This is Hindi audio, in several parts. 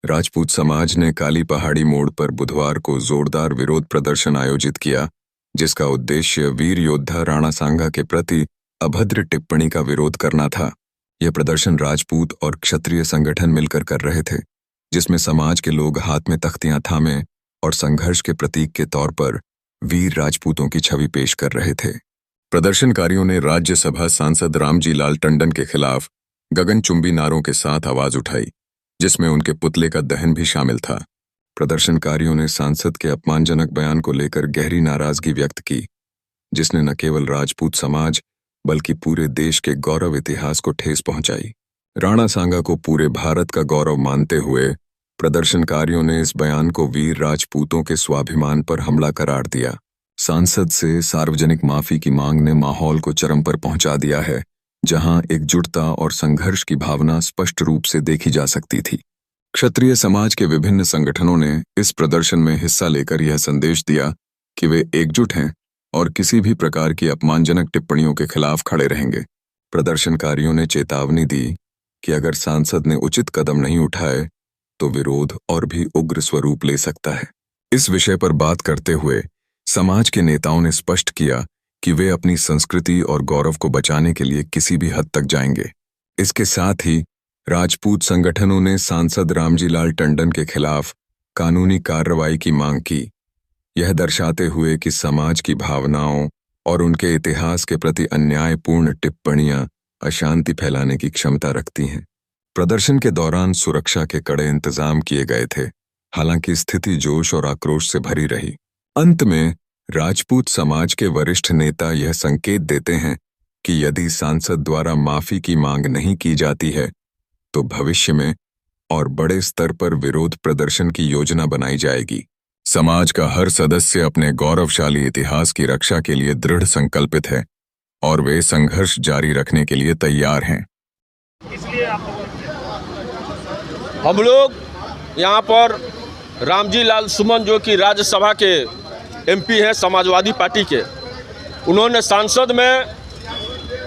राजपूत समाज ने काली पहाड़ी मोड़ पर बुधवार को जोरदार विरोध प्रदर्शन आयोजित किया, जिसका उद्देश्य वीर योद्धा राणा सांगा के प्रति अभद्र टिप्पणी का विरोध करना था। यह प्रदर्शन राजपूत और क्षत्रिय संगठन मिलकर कर रहे थे, जिसमें समाज के लोग हाथ में तख्तियां थामे और संघर्ष के प्रतीक के तौर पर वीर राजपूतों की छवि पेश कर रहे थे। प्रदर्शनकारियों ने राज्यसभा सांसद रामजी लाल टंडन के खिलाफ गगनचुंबी नारों के साथ आवाज उठाई, जिसमें उनके पुतले का दहन भी शामिल था। प्रदर्शनकारियों ने सांसद के अपमानजनक बयान को लेकर गहरी नाराजगी व्यक्त की, जिसने न केवल राजपूत समाज बल्कि पूरे देश के गौरव इतिहास को ठेस पहुंचाई। राणा सांगा को पूरे भारत का गौरव मानते हुए प्रदर्शनकारियों ने इस बयान को वीर राजपूतों के स्वाभिमान पर हमला करार दिया। सांसद से सार्वजनिक माफी की मांग ने माहौल को चरम पर पहुंचा दिया है, जहां एकजुटता और संघर्ष की भावना स्पष्ट रूप से देखी जा सकती थी। क्षत्रिय समाज के विभिन्न संगठनों ने इस प्रदर्शन में हिस्सा लेकर यह संदेश दिया कि वे एकजुट हैं और किसी भी प्रकार की अपमानजनक टिप्पणियों के खिलाफ खड़े रहेंगे। प्रदर्शनकारियों ने चेतावनी दी कि अगर सांसद ने उचित कदम नहीं उठाए तो विरोध और भी उग्र स्वरूप ले सकता है। इस विषय पर बात करते हुए समाज के नेताओं ने स्पष्ट किया कि वे अपनी संस्कृति और गौरव को बचाने के लिए किसी भी हद तक जाएंगे। इसके साथ ही राजपूत संगठनों ने सांसद रामजी लाल टंडन के खिलाफ कानूनी कार्रवाई की मांग की, यह दर्शाते हुए कि समाज की भावनाओं और उनके इतिहास के प्रति अन्यायपूर्ण टिप्पणियां अशांति फैलाने की क्षमता रखती हैं। प्रदर्शन के दौरान सुरक्षा के कड़े इंतजाम किए गए थे, हालांकि स्थिति जोश और आक्रोश से भरी रही। अंत में राजपूत समाज के वरिष्ठ नेता यह संकेत देते हैं कि यदि सांसद द्वारा माफी की मांग नहीं की जाती है तो भविष्य में और बड़े स्तर पर विरोध प्रदर्शन की योजना बनाई जाएगी। समाज का हर सदस्य अपने गौरवशाली इतिहास की रक्षा के लिए दृढ़ संकल्पित है और वे संघर्ष जारी रखने के लिए तैयार हैं। हम लोग यहाँ पर रामजी लाल सुमन, जो कि राज्यसभा के एमपी हैं समाजवादी पार्टी के, उन्होंने सांसद में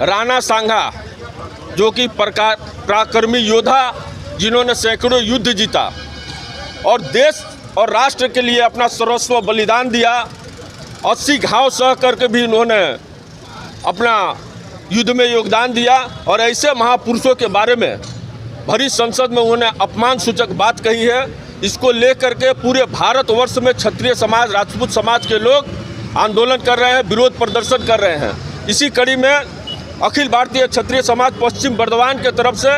राणा सांगा, जो कि पराक्रमी योद्धा जिन्होंने सैकड़ों युद्ध जीता और देश और राष्ट्र के लिए अपना सर्वस्व बलिदान दिया, 80 घाव सह करके भी उन्होंने अपना युद्ध में योगदान दिया, और ऐसे महापुरुषों के बारे में भरी संसद में उन्होंने अपमान सूचक बात कही है। इसको लेकर के पूरे भारतवर्ष में क्षत्रिय समाज, राजपूत समाज के लोग आंदोलन कर रहे हैं, विरोध प्रदर्शन कर रहे हैं। इसी कड़ी में अखिल भारतीय क्षत्रिय समाज पश्चिम बर्धमान के तरफ से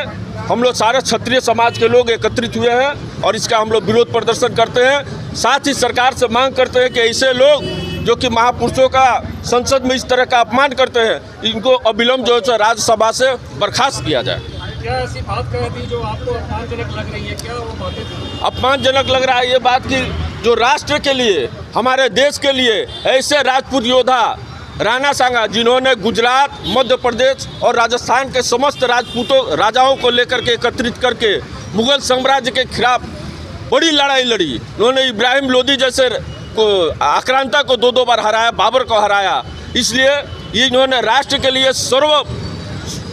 हम लोग सारे क्षत्रिय समाज के लोग एकत्रित हुए हैं और इसका हम लोग विरोध प्रदर्शन करते हैं। साथ ही सरकार से मांग करते हैं कि ऐसे लोग जो कि महापुरुषों का संसद में इस तरह का अपमान करते हैं, इनको अविलंब जो है राज्यसभा से बर्खास्त किया जाए। क्या ऐसी बात कही थी जो आपको अपमानजनक लग रही है? क्या वो बातें थी? अपमानजनक लग रहा है ये बात कि जो राष्ट्र के लिए, हमारे देश के लिए ऐसे राजपूत योद्धा राणा सांगा, जिन्होंने गुजरात, मध्य प्रदेश और राजस्थान के समस्त राजाओं को लेकर के एकत्रित करके मुगल साम्राज्य के खिलाफ बड़ी लड़ाई लड़ी। उन्होंने इब्राहिम लोदी जैसे आक्रांता को 2 बार हराया, बाबर को हराया। इसलिए ये इन्होंने राष्ट्र के लिए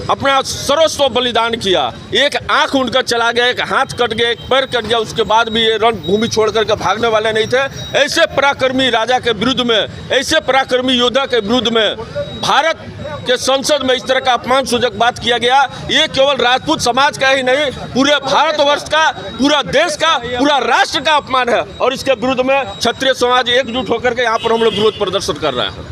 अपना सर्वस्व बलिदान किया। एक आंख उनका चला गया, एक हाथ कट गया, एक पैर कट गया, उसके बाद भी ये रणभूमि छोड़ करके भागने वाले नहीं थे। ऐसे पराक्रमी राजा के विरुद्ध में, ऐसे पराक्रमी योद्धा के विरुद्ध में भारत के संसद में इस तरह का अपमान सूचक बात किया गया। ये केवल राजपूत समाज का ही नहीं, पूरे भारतवर्ष का, पूरा देश का, पूरा राष्ट्र का अपमान है और इसके विरुद्ध में क्षत्रिय समाज एकजुट होकर के यहाँ पर हम लोग विरोध प्रदर्शन कर रहे हैं।